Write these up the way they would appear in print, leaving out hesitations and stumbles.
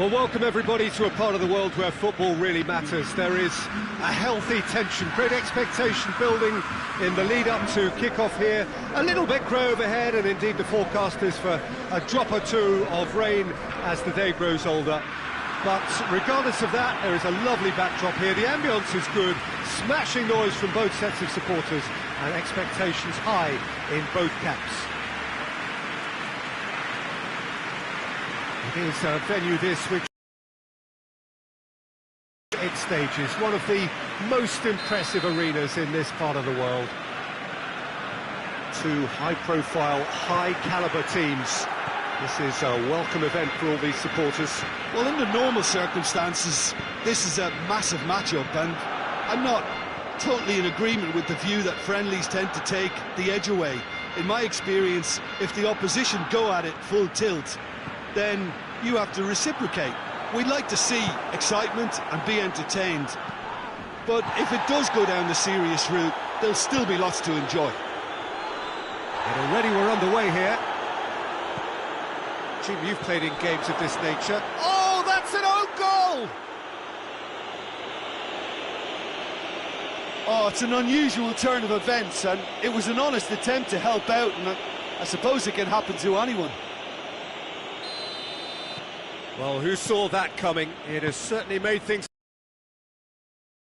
Well, welcome everybody to a part of the world where football really matters. There is a healthy tension, great expectation building in the lead-up to kick-off here. A little bit grey overhead, and indeed the forecast is for a drop or two of rain as the day grows older. But regardless of that, there is a lovely backdrop here. The ambience is good, smashing noise from both sets of supporters, and expectations high in both camps. It is a venue this which its stages, one of the most impressive arenas in this part of the world. Two high-profile, high-caliber teams. This is a welcome event for all these supporters. Well, under normal circumstances, this is a massive matchup, and I'm not totally in agreement with the view that friendlies tend to take the edge away. In my experience, if the opposition go at it full tilt, then you have to reciprocate. We'd like to see excitement and be entertained, but if it does go down the serious route, there'll still be lots to enjoy. And already we're underway here. Jim, you've played in games of this nature. Oh, that's an own goal! Oh, it's an unusual turn of events, and it was an honest attempt to help out, and I suppose it can happen to anyone. Well, who saw that coming? It has certainly made things...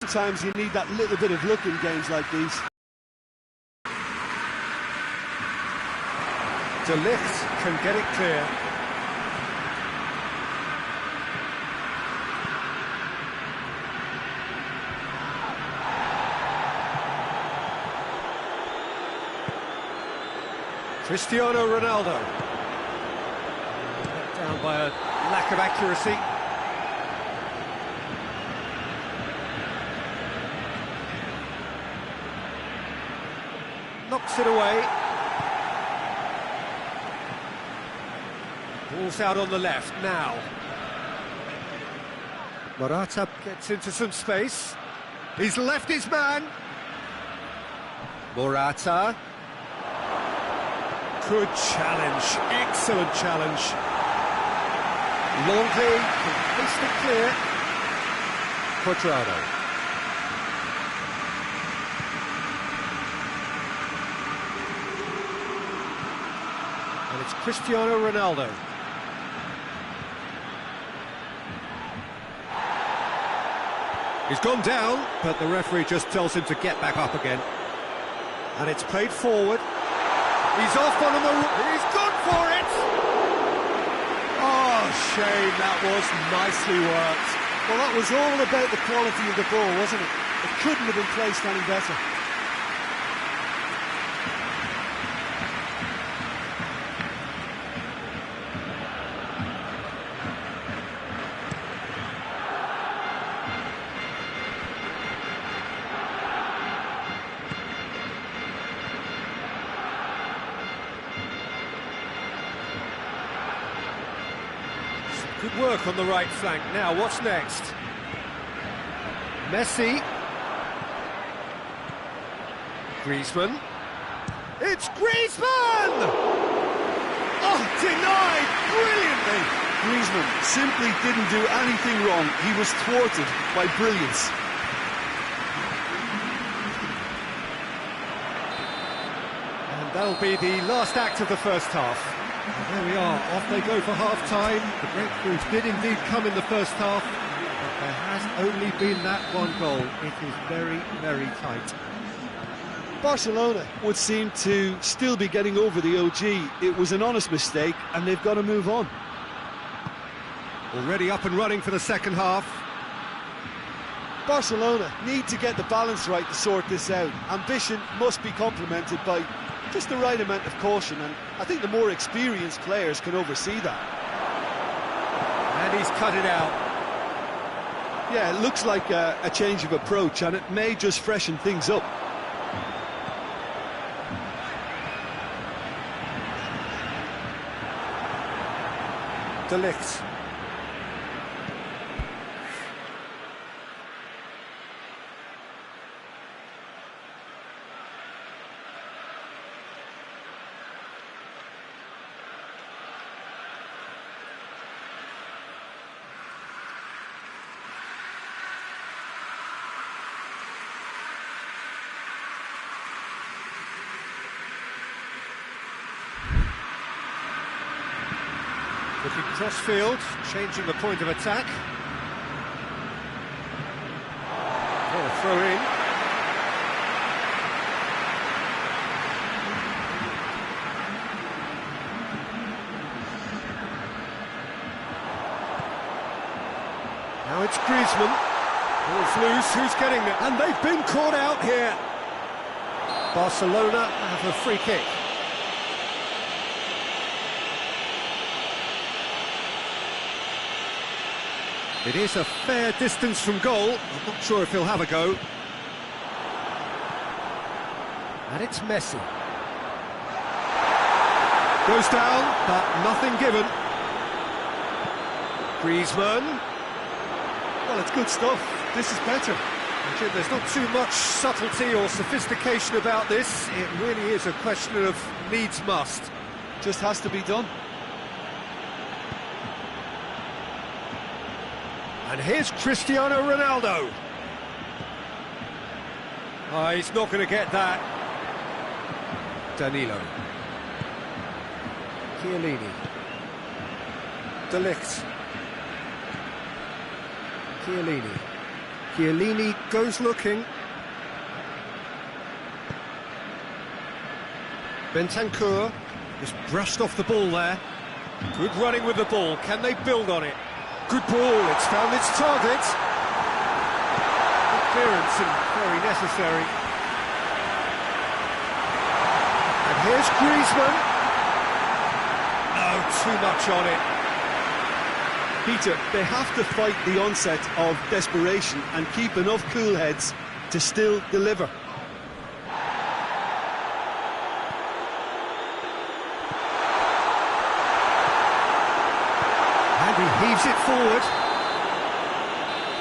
Sometimes you need that little bit of luck in games like these. De Ligt can get it clear. Cristiano Ronaldo. Let down by a lack of accuracy. Knocks it away. Ball's out on the left now. Morata gets into some space. He's left his man. Morata. Good challenge, excellent challenge. Longley can paste it clear. Cuadrado. And it's Cristiano Ronaldo. He's gone down, but the referee just tells him to get back up again. And it's played forward. He's off on the... He's gone for it! Oh, shame, that was nicely worked. Well, that was all about the quality of the ball, wasn't it? It couldn't have been placed any better. Good work on the right flank. Now, what's next? Messi. Griezmann. It's Griezmann! Oh, denied brilliantly! Griezmann simply didn't do anything wrong. He was thwarted by brilliance. And that'll be the last act of the first half. And there we are, off they go for half-time. The breakthroughs did indeed come in the first half, but there has only been that one goal. It is very, very tight. Barcelona would seem to still be getting over the OG. It was an honest mistake, and they've got to move on. Already up and running for the second half. Barcelona need to get the balance right to sort this out. Ambition must be complemented by just the right amount of caution, and I think the more experienced players can oversee that. And he's cut it out. Yeah, it looks like a change of approach, and it may just freshen things up. De Ligt. Looking cross-field, changing the point of attack. Oh, throw in. Now it's Griezmann. Ball's loose, who's getting it? And they've been caught out here. Barcelona have a free kick. It is a fair distance from goal. I'm not sure if he'll have a go. And it's Messi. Goes down, but nothing given. Griezmann. Well, it's good stuff. This is better. Jim, there's not too much subtlety or sophistication about this. It really is a question of needs must. Just has to be done. And here's Cristiano Ronaldo. Oh, he's not going to get that. Danilo. Chiellini. De Ligt. Chiellini. Chiellini goes looking. Bentancur just brushed off the ball there. Good running with the ball. Can they build on it? Good ball, it's found its target. Good clearance and very necessary. And here's Griezmann. No, too much on it. Peter, they have to fight the onset of desperation and keep enough cool heads to still deliver. And he heaves it forward.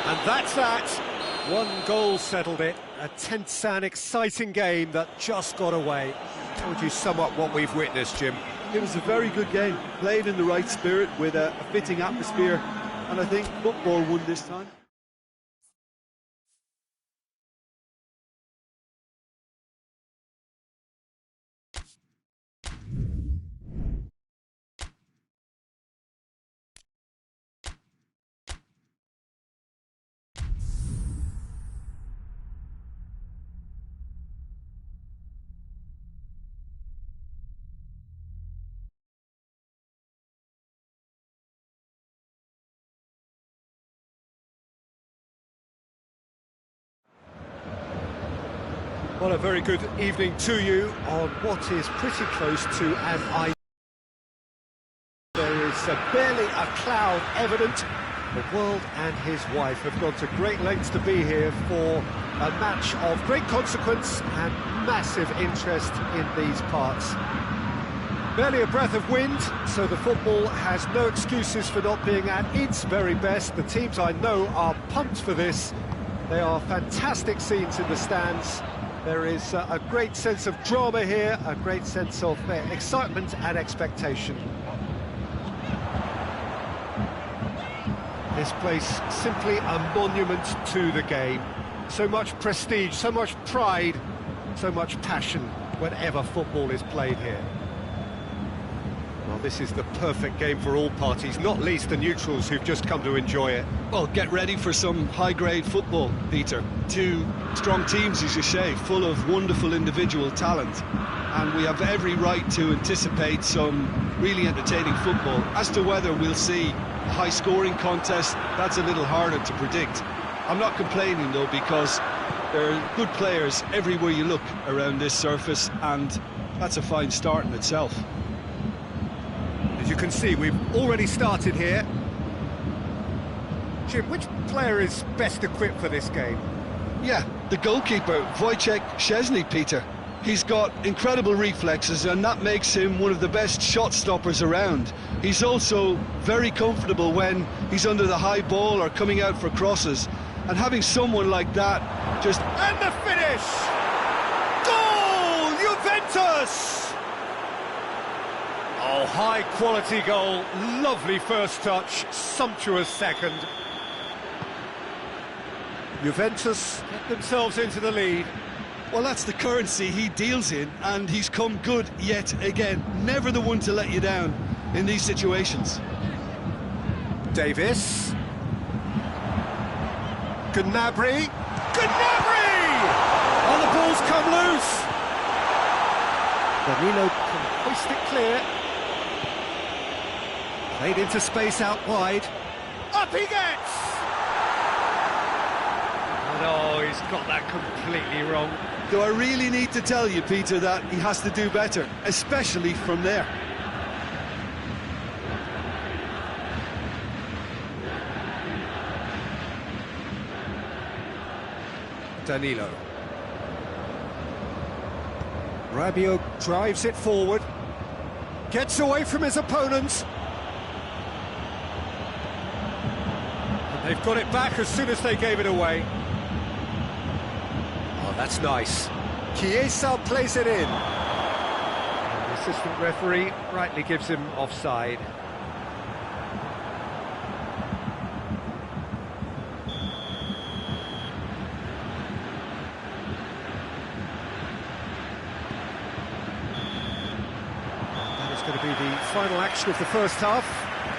And that's that. One goal settled it. A tense and exciting game that just got away. How would you sum up what we've witnessed, Jim? It was a very good game, played in the right spirit with a fitting atmosphere, and I think football won this time. Well, a very good evening to you on what is pretty close to an eye. There is barely a cloud evident. The world and his wife have gone to great lengths to be here for a match of great consequence and massive interest in these parts. Barely a breath of wind, so the football has no excuses for not being at its very best. The teams I know are pumped for this. They are fantastic scenes in the stands. There is a great sense of drama here, a great sense of excitement and expectation. This place simply a monument to the game. So much prestige, so much pride, so much passion whenever football is played here. Well, this is the perfect game for all parties, not least the neutrals who've just come to enjoy it. Well, get ready for some high-grade football, Peter. Two strong teams, as you say, full of wonderful individual talent. And we have every right to anticipate some really entertaining football. As to whether we'll see a high-scoring contest, that's a little harder to predict. I'm not complaining, though, because there are good players everywhere you look around this surface, and that's a fine start in itself. As you can see, we've already started here. Jim, which player is best equipped for this game? Yeah, the goalkeeper, Wojciech Szczesny, Peter. He's got incredible reflexes, and that makes him one of the best shot stoppers around. He's also very comfortable when he's under the high ball or coming out for crosses. And having someone like that just... And the finish! Goal! Juventus! Oh, high-quality goal, lovely first touch, sumptuous second. Juventus get themselves into the lead. Well, that's the currency he deals in, and he's come good yet again. Never the one to let you down in these situations. Davis. Gnabry. Gnabry! Oh, the ball's come loose. Danilo can hoist it clear. Played into space out wide. Up he gets! Oh, he's got that completely wrong. Do I really need to tell you, Peter, that he has to do better, especially from there? Danilo. Rabiot drives it forward. Gets away from his opponents. And they've got it back as soon as they gave it away. Oh, that's nice. Chiesa plays it in. The assistant referee rightly gives him offside. Going to be the final action of the first half.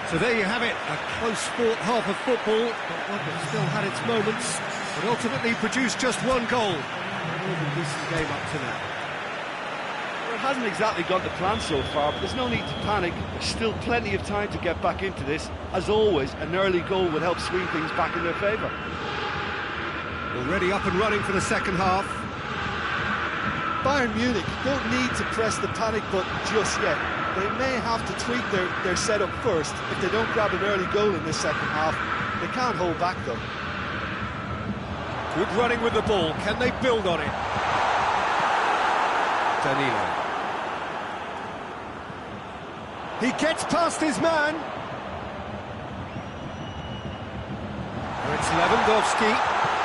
So there you have it, a close-fought half of football, but one that still had its moments, but ultimately produced just one goal. A really decent game up to now. Well, it hasn't exactly gone to plan so far, but there's no need to panic. There's still plenty of time to get back into this. As always, an early goal would help swing things back in their favour. Already up and running for the second half. Bayern Munich don't need to press the panic button just yet. They may have to tweak their setup first if they don't grab an early goal in this second half. They can't hold back though. Good running with the ball, can they build on it? Danilo. He gets past his man. It's Lewandowski.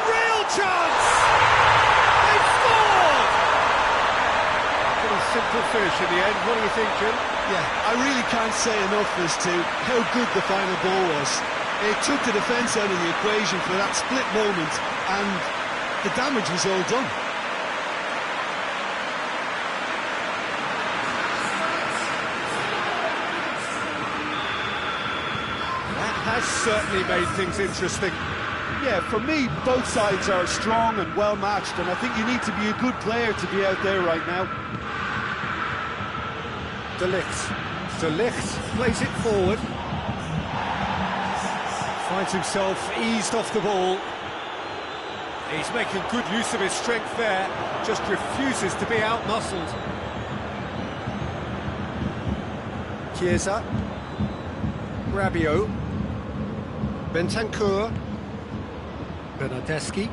Real chance! They scored! Pretty simple finish in the end. What do you think, Jim? Yeah, I really can't say enough as to how good the final ball was. It took the defence out of the equation for that split moment, and the damage was all done. That has certainly made things interesting. Yeah, for me, both sides are strong and well matched, and I think you need to be a good player to be out there right now. De Ligt. De Ligt plays it forward. Finds himself eased off the ball. He's making good use of his strength there. Just refuses to be outmuscled. Chiesa. Rabiot. Bentancur. Bernardeschi.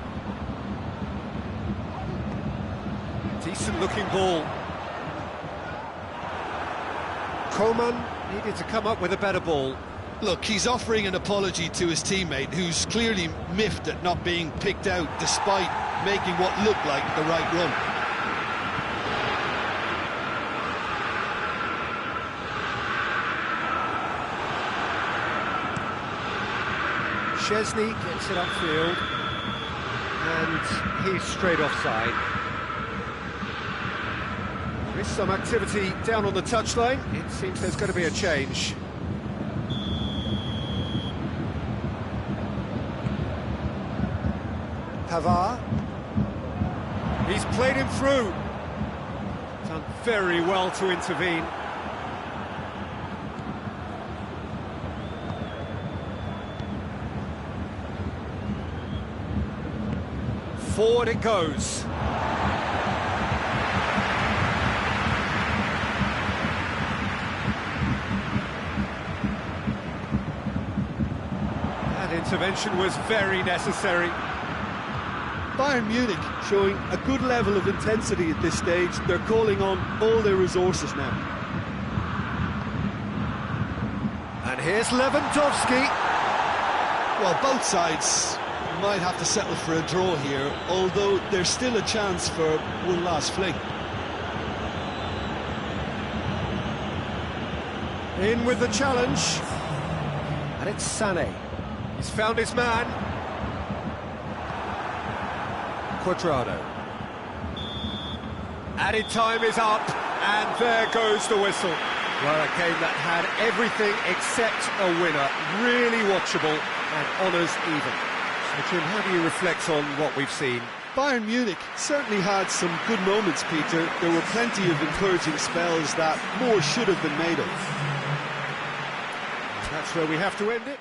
Decent looking ball. Coman needed to come up with a better ball. Look, he's offering an apology to his teammate, who's clearly miffed at not being picked out despite making what looked like the right run. Szczesny gets it upfield, and he's straight offside. There is some activity down on the touchline. It seems there's going to be a change. Pavard. He's played him through. Done very well to intervene. Forward it goes. That intervention was very necessary. Bayern Munich showing a good level of intensity at this stage. They're calling on all their resources now. And here's Lewandowski. Well, both sides might have to settle for a draw here, although there's still a chance for one last fling. In with the challenge. And it's Sané. He's found his man. Cuadrado. Added time is up, and there goes the whistle. Well, a game that had everything except a winner. Really watchable and honours even. So, Jim, how do you reflect on what we've seen? Bayern Munich certainly had some good moments, Peter. There were plenty of encouraging spells that more should have been made of. That's where we have to end it.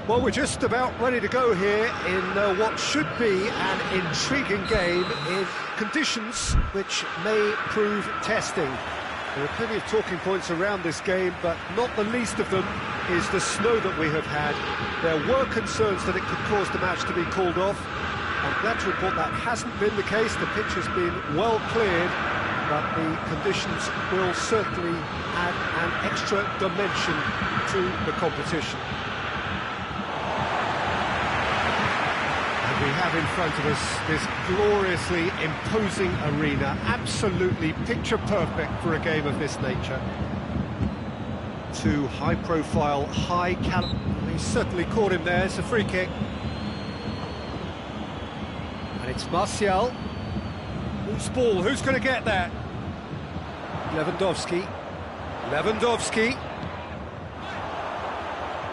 Well, we're just about ready to go here in what should be an intriguing game in conditions which may prove testing. There are plenty of talking points around this game, but not the least of them is the snow that we have had. There were concerns that it could cause the match to be called off. I'm glad to report that hasn't been the case. The pitch has been well cleared, but the conditions will certainly add an extra dimension to the competition. We have in front of us this gloriously imposing arena, absolutely picture perfect for a game of this nature. Two high-profile, high-caliber. He certainly caught him there. It's a free kick, and it's Martial. Whose ball? Who's going to get that? Lewandowski.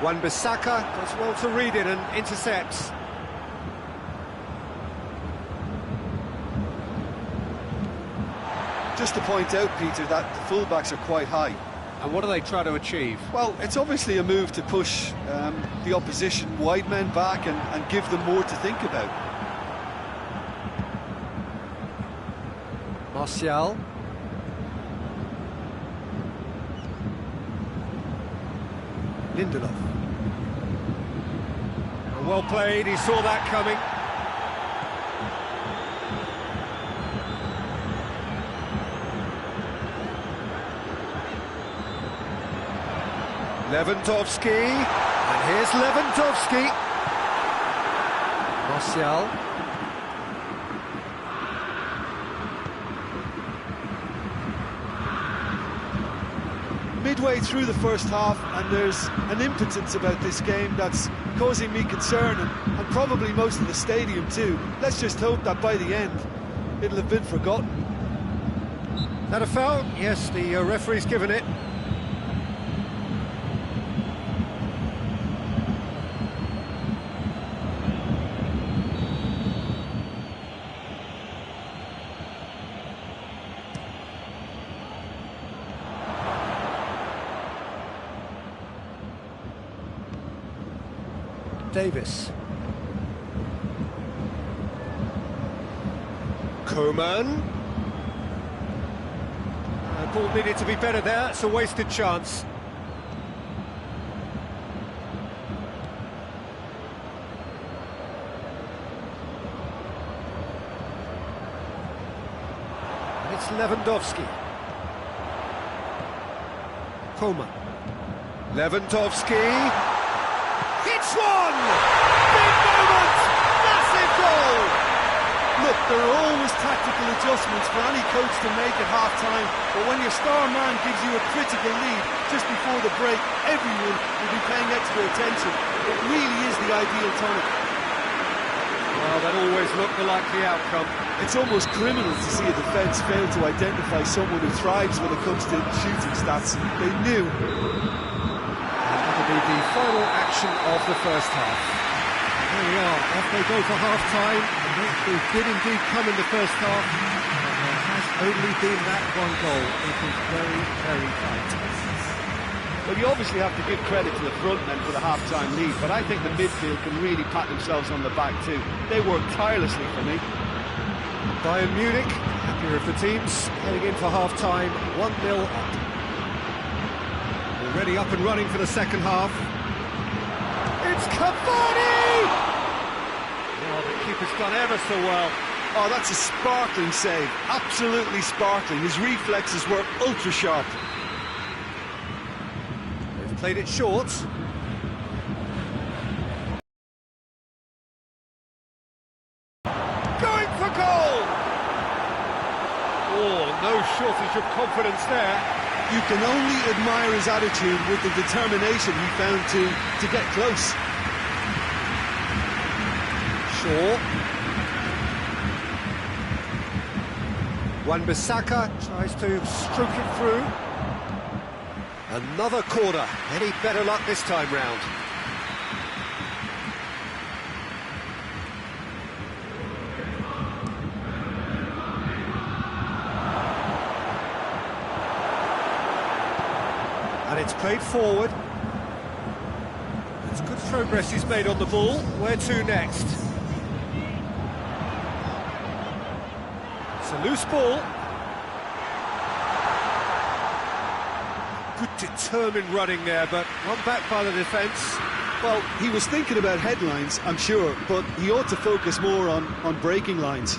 Wan-Bissaka does well to read it and intercepts. Just to point out, Peter, that the fullbacks are quite high. And what do they try to achieve? Well, it's obviously a move to push the opposition wide men back and give them more to think about. Martial. Lindelof. Well played, he saw that coming. Lewandowski, and here's Lewandowski. Martial. Midway through the first half, and there's an impotence about this game that's causing me concern, and probably most of the stadium too. Let's just hope that by the end, it'll have been forgotten. Is that a foul? Yes, the referee's given it. Davis. Koeman. Ball needed to be better there, it's a wasted chance. And it's Lewandowski. Koeman. Lewandowski. It's one! Big moment! Massive goal! Look, there are always tactical adjustments for any coach to make at half-time, but when your star man gives you a critical lead just before the break, everyone will be paying extra attention. It really is the ideal tonic. Well, that always looked the likely outcome. It's almost criminal to see a defence fail to identify someone who thrives when it comes to shooting stats. They knew. Be the final action of the first half. There we are, off they go for half-time. They did indeed come in the first half, but there has only been that one goal. It was very, very tight. Well, you obviously have to give credit to the front men for the half-time lead, but I think the midfield can really pat themselves on the back too. They worked tirelessly for me. Bayern Munich, happier of the teams, heading in for half-time, 1-0 up. Already up and running for the second half. It's Cavani! Oh, the keeper's done ever so well. Oh, that's a sparkling save. Absolutely sparkling. His reflexes were ultra sharp. They've played it short. shortage of confidence there. You can only admire his attitude with the determination he found to get close. Shaw. Wan-Bissaka tries to stroke it through. Another corner. Any better luck this time round? And it's played forward. It's good progress he's made on the ball. Where to next? It's a loose ball. Good determined running there, but one back by the defence. Well, he was thinking about headlines, I'm sure, but he ought to focus more on breaking lines.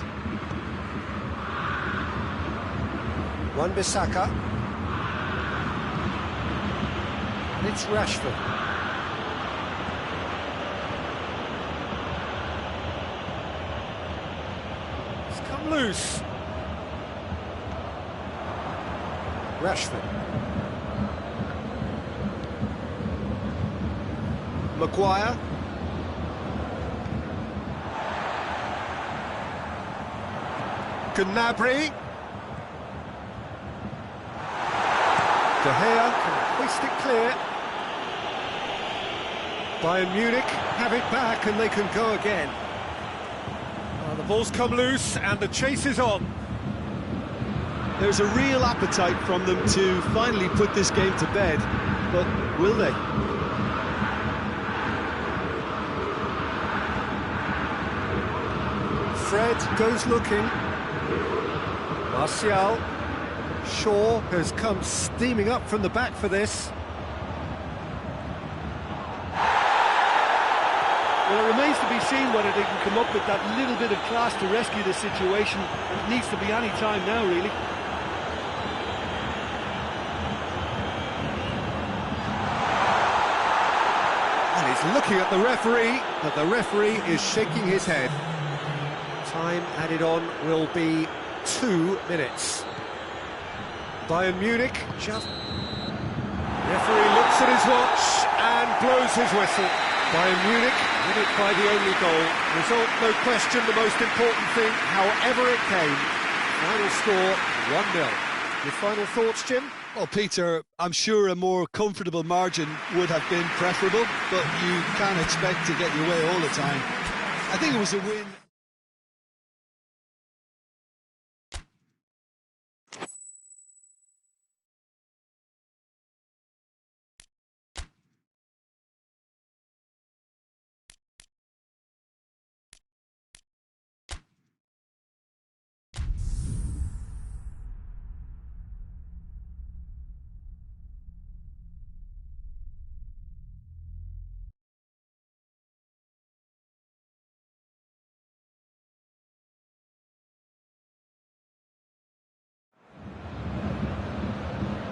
Wan-Bissaka. And it's Rashford. It's come loose. Rashford. Maguire. Gnabry. De Gea can hoist it clear. Bayern Munich have it back and they can go again. The ball's come loose and the chase is on. There's a real appetite from them to finally put this game to bed, but will they? Fred goes looking. Martial. Shaw has come steaming up from the back for this. Well, it remains to be seen whether they can come up with that little bit of class to rescue the situation. It needs to be any time now, really. And he's looking at the referee, but the referee is shaking his head. Time added on will be 2 minutes. Bayern Munich just... Referee looks at his watch and blows his whistle. Bayern Munich win it by the only goal. Result, no question, the most important thing, however it came. Final score, 1-0. Your final thoughts, Jim? Well, Peter, I'm sure a more comfortable margin would have been preferable, but you can't expect to get your way all the time. I think it was a win.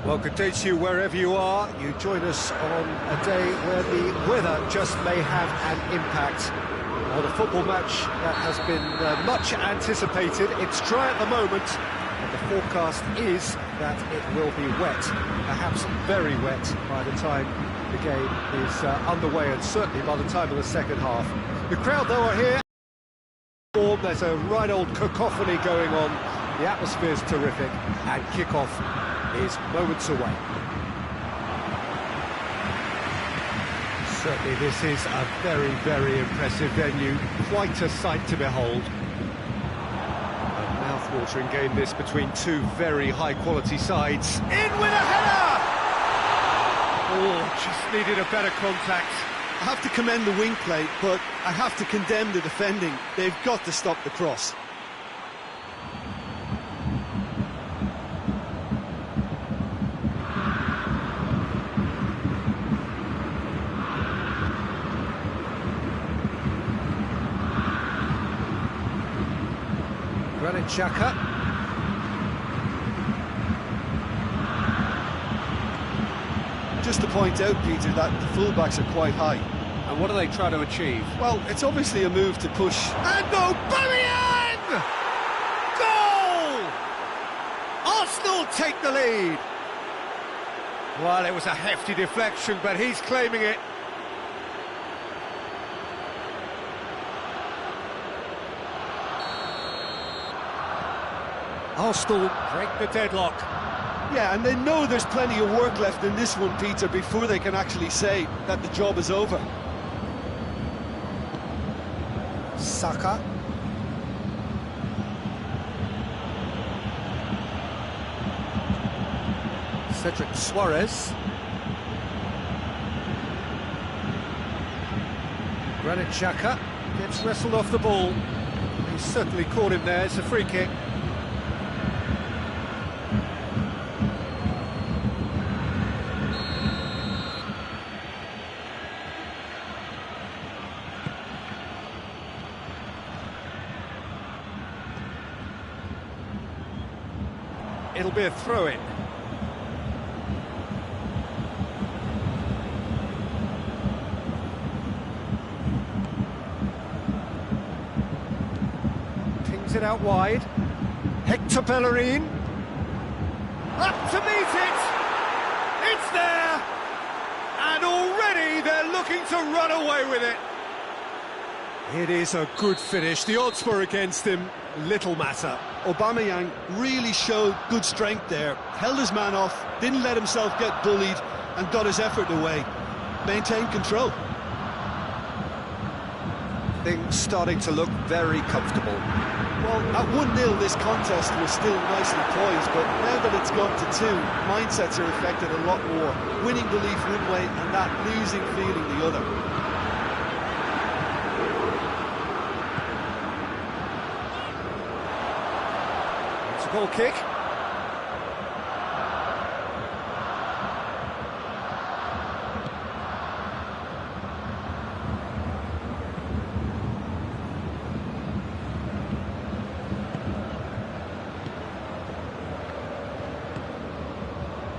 Well, good day to you wherever you are. You join us on a day where the weather just may have an impact on a football match that has been much anticipated. It's dry at the moment, and the forecast is that it will be wet, perhaps very wet by the time the game is underway, and certainly by the time of the second half. The crowd, though, are here. There's a right old cacophony going on. The atmosphere's terrific, and kick-off is moments away. Certainly this is a very, very impressive venue. Quite a sight to behold. A mouth-watering game this between two very high-quality sides. In with a header! Oh, just needed a better contact. I have to commend the wing play, but I have to condemn the defending. They've got to stop the cross. Granit Xhaka. Just to point out, Peter, that the fullbacks are quite high. And what are they trying to achieve? Well, it's obviously a move to push. And Aubameyang! Goal! Arsenal will take the lead. Well, it was a hefty deflection, but he's claiming it. Arsenal break the deadlock. Yeah, and they know there's plenty of work left in this one, Peter, before they can actually say that the job is over. Saka. Cedric Suarez. Granit Xhaka gets wrestled off the ball. He's certainly caught him there. It's a free kick. It'll be a throw-in. Pings it out wide. Hector Bellerin. Up to meet it! It's there! And already they're looking to run away with it. It is a good finish. The odds were against him. Little matter. Aubameyang really showed good strength there, held his man off, didn't let himself get bullied, and got his effort away. Maintained control. Things starting to look very comfortable. Well, at 1-0 this contest was still nicely poised, but now that it's gone to 2, mindsets are affected a lot more. Winning belief one way and that losing feeling the other. Goal kick.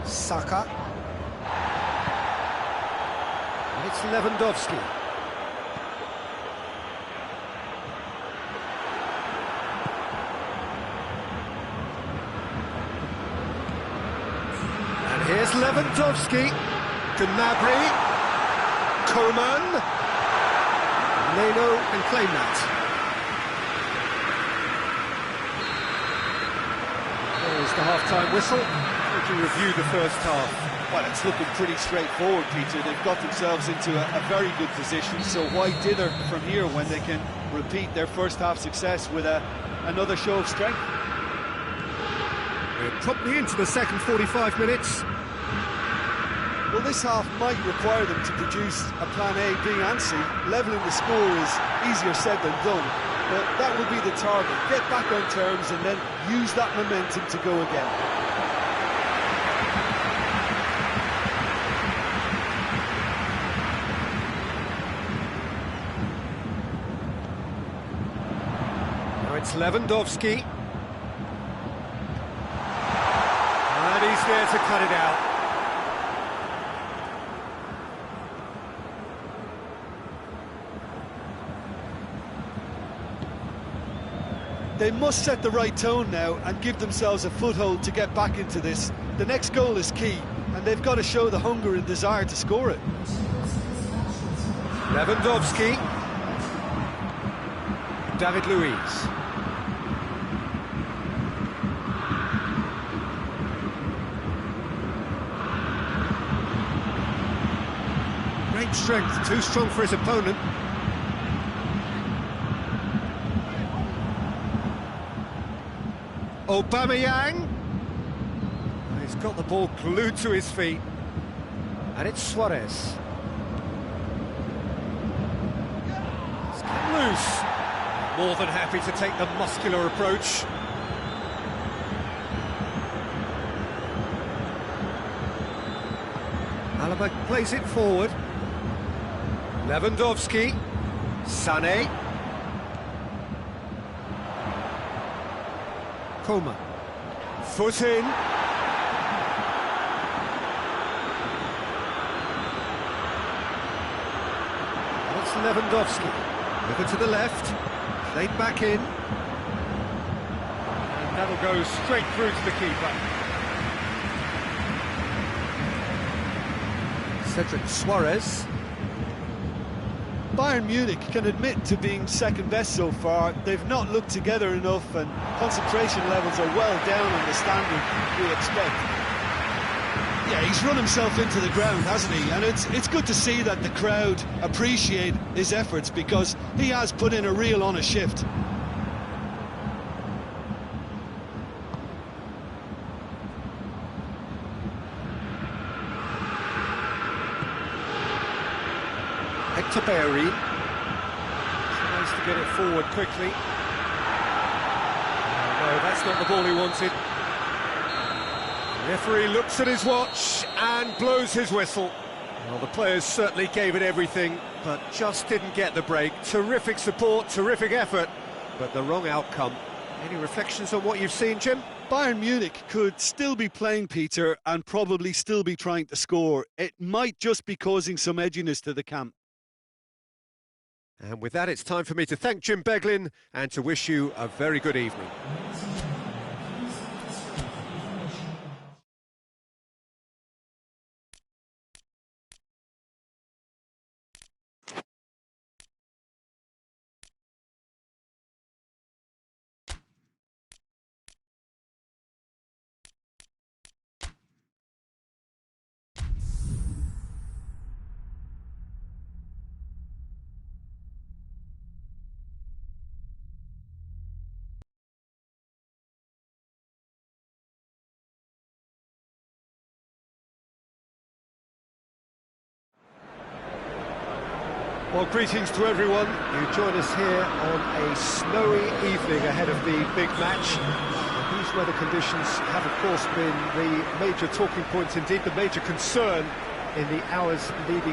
Saka. And it's Lewandowski. Here's Lewandowski, Gnabry, Coman, Leno can claim that. There's the half-time whistle. How do you review the first half? Well, it's looking pretty straightforward, Peter. They've got themselves into a very good position, so why dither from here when they can repeat their first half success with another show of strength? We're promptly into the second 45 minutes. Well, this half might require them to produce a plan A, B and C. Levelling the score is easier said than done, but that will be the target. Get back on terms and then use that momentum to go again. Now it's Lewandowski. And he's there to cut it out. They must set the right tone now and give themselves a foothold to get back into this. The next goal is key, and they've got to show the hunger and desire to score it. Lewandowski. David Luiz. Great strength, too strong for his opponent. Aubameyang. He's got the ball glued to his feet. And it's Suarez. It's cut loose. More than happy to take the muscular approach. Alaba plays it forward. Lewandowski. Sané. Coman. Foot in. That's Lewandowski. Over to the left. Played back in. And that'll go straight through to the keeper. Cedric Suarez. Bayern Munich can admit to being second best so far. They've not looked together enough, and concentration levels are well down on the standard we expect. Yeah, he's run himself into the ground, hasn't he? And it's good to see that the crowd appreciate his efforts, because he has put in a real honest shift. Hector Bellerin tries to get it forward quickly. No, that's not the ball he wanted. The referee looks at his watch and blows his whistle. Well, the players certainly gave it everything, but just didn't get the break. Terrific support, terrific effort, but the wrong outcome. Any reflections on what you've seen, Jim? Bayern Munich could still be playing, Peter, and probably still be trying to score. It might just be causing some edginess to the camp. And with that, it's time for me to thank Jim Beglin and to wish you a very good evening. Well, greetings to everyone. You join us here on a snowy evening ahead of the big match. And these weather conditions have, of course, been the major talking point, indeed the major concern in the hours leading